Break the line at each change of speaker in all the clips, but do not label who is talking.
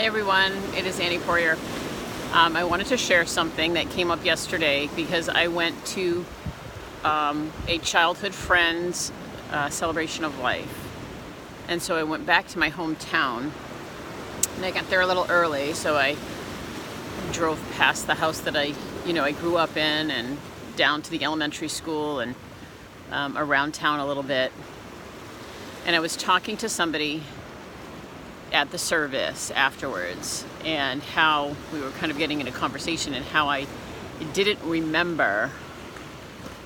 Hey everyone, it is Annie Poirier. I wanted to share something that came up yesterday because I went to a childhood friend's celebration of life. And so I went back to my hometown and I got there a little early, so I drove past the house that I grew up in and down to the elementary school and around town a little bit. And I was talking to somebody at the service afterwards and how we were kind of getting into conversation and how I didn't remember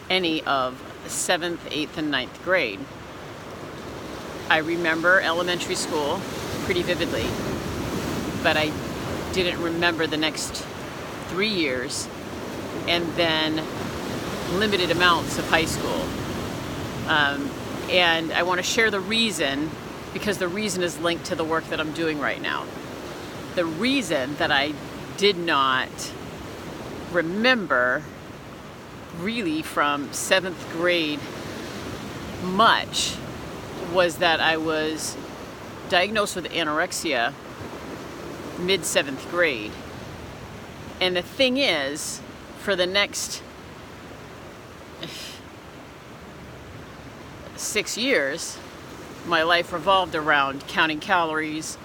any of 7th, 8th, and 9th grade. I remember elementary school pretty vividly, but I didn't remember the next 3 years and then limited amounts of high school. And I want to share the reason, because the reason is linked to the work that I'm doing right now. The reason that I did not remember really from 7th grade much was that I was diagnosed with anorexia mid 7th grade. And the thing is, for the next 6 years, my life revolved around counting calories,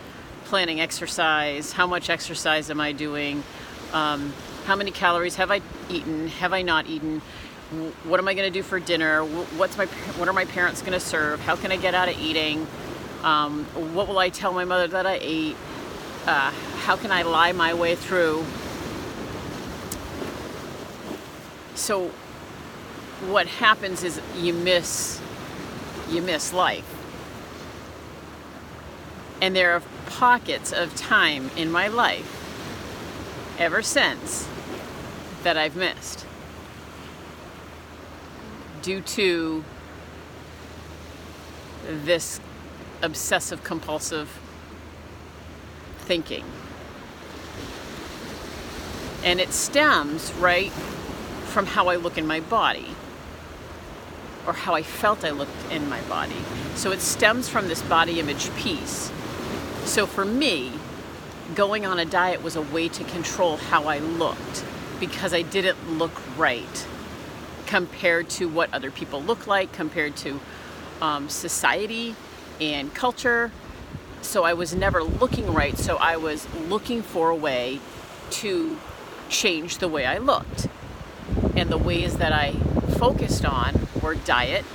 planning exercise, how much exercise am I doing, how many calories have I eaten, have I not eaten, what am I going to do for dinner, what are my parents going to serve, how can I get out of eating, what will I tell my mother that I ate, how can I lie my way through. So what happens is you miss life. And there are pockets of time in my life ever since that I've missed due to this obsessive compulsive thinking. And it stems right from how I look in my body, or how I felt I looked in my body. So it stems from this body image piece. So for me, going on a diet was a way to control how I looked, because I didn't look right compared to what other people look like, compared to society and culture. So I was never looking right, so I was looking for a way to change the way I looked. And the ways that I focused on were diet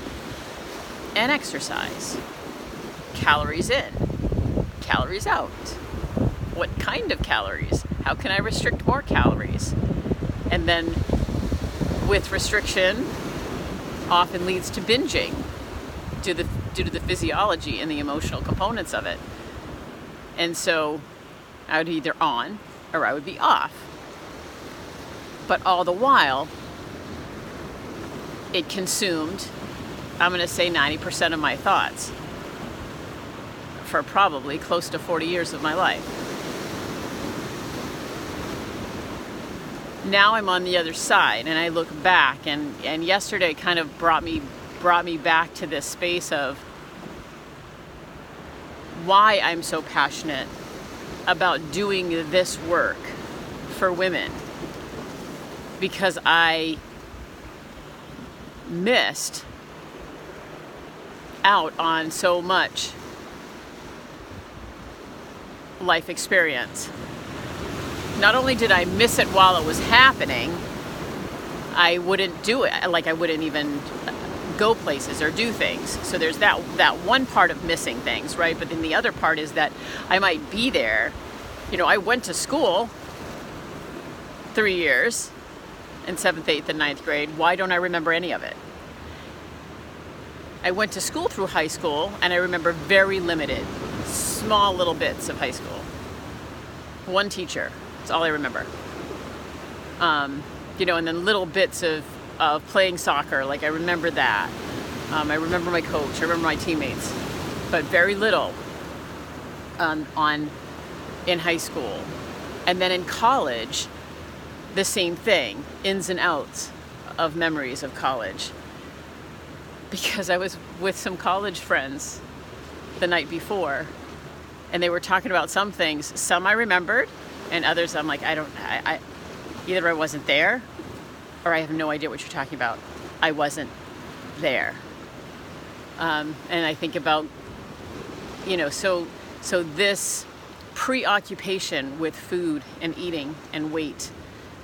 and exercise. Calories in, calories out. What kind of calories? How can I restrict more calories? And then with restriction often leads to binging due to the physiology and the emotional components of it. And so I would be either on or I would be off. But all the while, it consumed, I'm going to say 90% of my thoughts for probably close to 40 years of my life. Now I'm on the other side and I look back, and yesterday kind of brought me back to this space of why I'm so passionate about doing this work for women. Because I missed out on so much life experience. Not only did I miss it while it was happening, I wouldn't do it. Like, I wouldn't even go places or do things. So there's that one part of missing things, right? But then the other part is that I might be there. I went to school 3 years in 7th, 8th, and 9th grade. Why don't I remember any of it? I went to school through high school, and I remember very limited, small little bits of high school. One teacher, that's all I remember. And then little bits of playing soccer, like I remember that. I remember my coach, I remember my teammates, but very little in high school. And then in college, the same thing, ins and outs of memories of college. Because I was with some college friends the night before, And they were talking about some things. Some I remembered, and others I'm like, I either I wasn't there, or I have no idea what you're talking about. I wasn't there. And I think about, so this preoccupation with food and eating and weight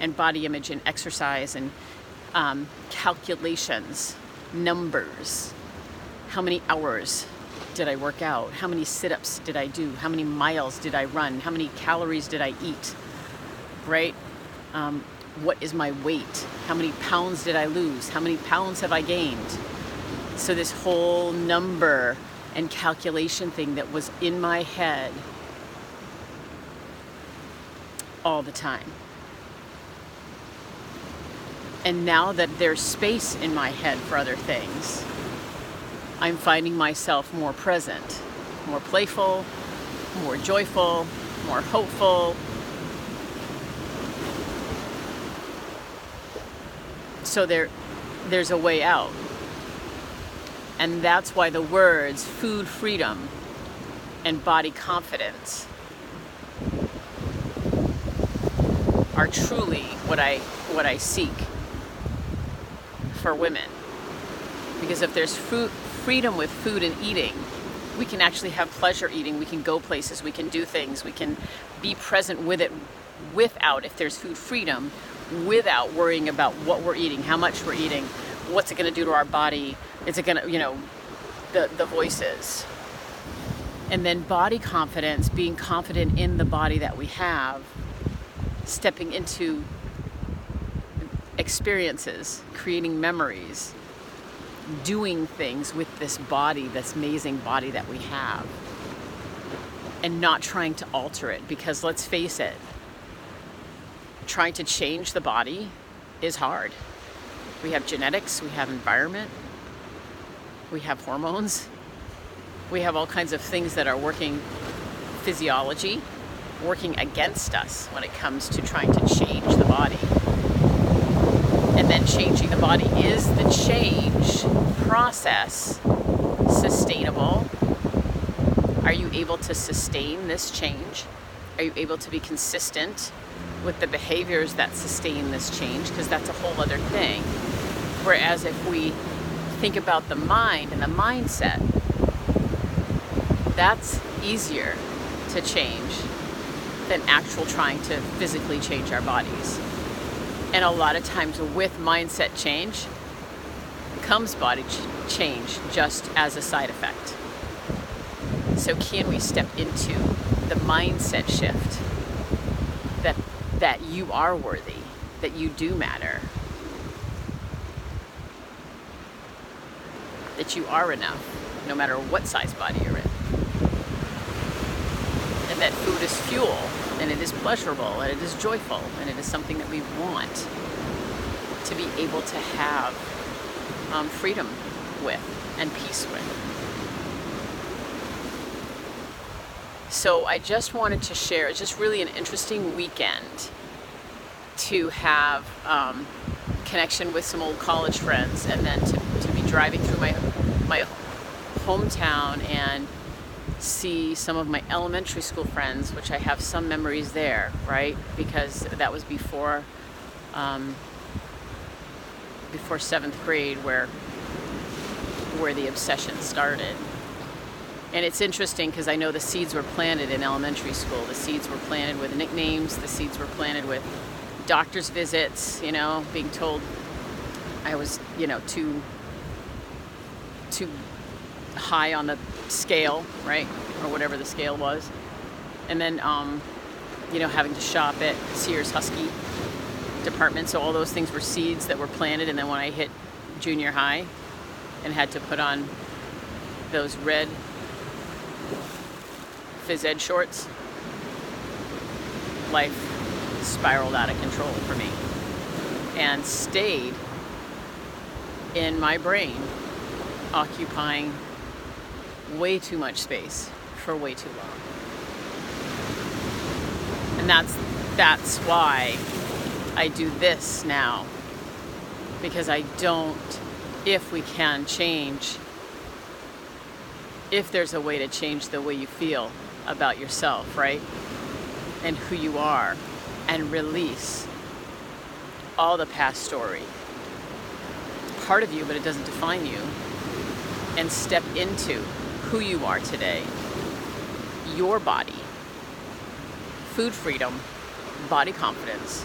and body image and exercise and calculations, numbers. How many hours did I work out? How many sit-ups did I do? How many miles did I run? How many calories did I eat? Right? What is my weight? How many pounds did I lose? How many pounds have I gained? So this whole number and calculation thing that was in my head all the time. And now that there's space in my head for other things, I'm finding myself more present, more playful, more joyful, more hopeful. So there's a way out. And that's why the words food freedom and body confidence are truly what I seek for women. Because if there's freedom with food and eating, we can actually have pleasure eating, we can go places, we can do things, we can be present with it without, if there's food freedom, without worrying about what we're eating, how much we're eating, what's it going to do to our body, is it going to, the voices. And then body confidence, being confident in the body that we have, stepping into experiences, creating memories, doing things with this body, this amazing body that we have, and not trying to alter it. Because let's face it, trying to change the body is hard. We have genetics, we have environment, we have hormones, we have all kinds of things that are working, physiology, working against us when it comes to trying to change the body. And then changing the body, is the change process sustainable? Are you able to sustain this change? Are you able to be consistent with the behaviors that sustain this change? Because that's a whole other thing. Whereas if we think about the mind and the mindset, that's easier to change than actual trying to physically change our bodies. And a lot of times with mindset change comes body change just as a side effect. So can we step into the mindset shift that you are worthy, that you do matter, that you are enough, no matter what size body you're in. And that food is fuel, and it is pleasurable, and it is joyful, and it is something that we want to be able to have freedom with and peace with. So I just wanted to share, it's just really an interesting weekend to have connection with some old college friends, and then to be driving through my hometown and see some of my elementary school friends, which I have some memories there, right? Because that was before 7th grade, where the obsession started. And it's interesting because I know the seeds were planted in elementary school. The seeds were planted with nicknames. The seeds were planted with doctor's visits, being told I was, too high on the scale, right? Or whatever the scale was. And then, having to shop at Sears Husky department. So all those things were seeds that were planted. And then when I hit junior high and had to put on those red phys ed shorts, life spiraled out of control for me and stayed in my brain, occupying way too much space for way too long. And that's why I do this now, because I don't, if we can change, if there's a way to change the way you feel, about yourself, right? And who you are, and release all the past story. Part of you, but it doesn't define you. And step into who you are today. Your body. Food freedom, body confidence.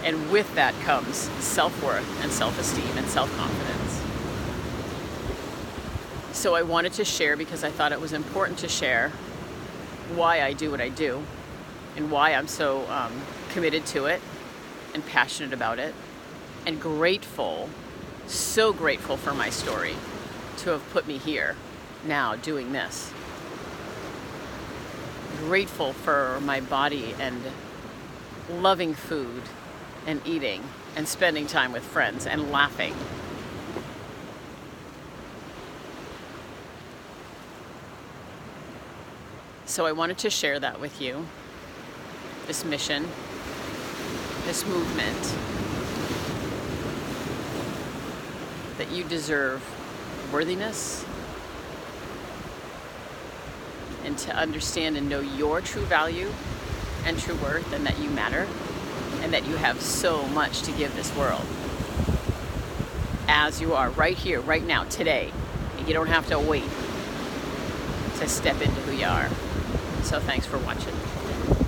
And with that comes self-worth and self-esteem and self-confidence. So I wanted to share, because I thought it was important to share why I do what I do and why I'm so committed to it and passionate about it, and grateful, so grateful for my story to have put me here now doing this. Grateful for my body and loving food and eating and spending time with friends and laughing. So I wanted to share that with you, this mission, this movement, that you deserve worthiness, and to understand and know your true value and true worth, and that you matter, and that you have so much to give this world. As you are, right here, right now, today. You don't have to wait to step into who you are. So thanks for watching.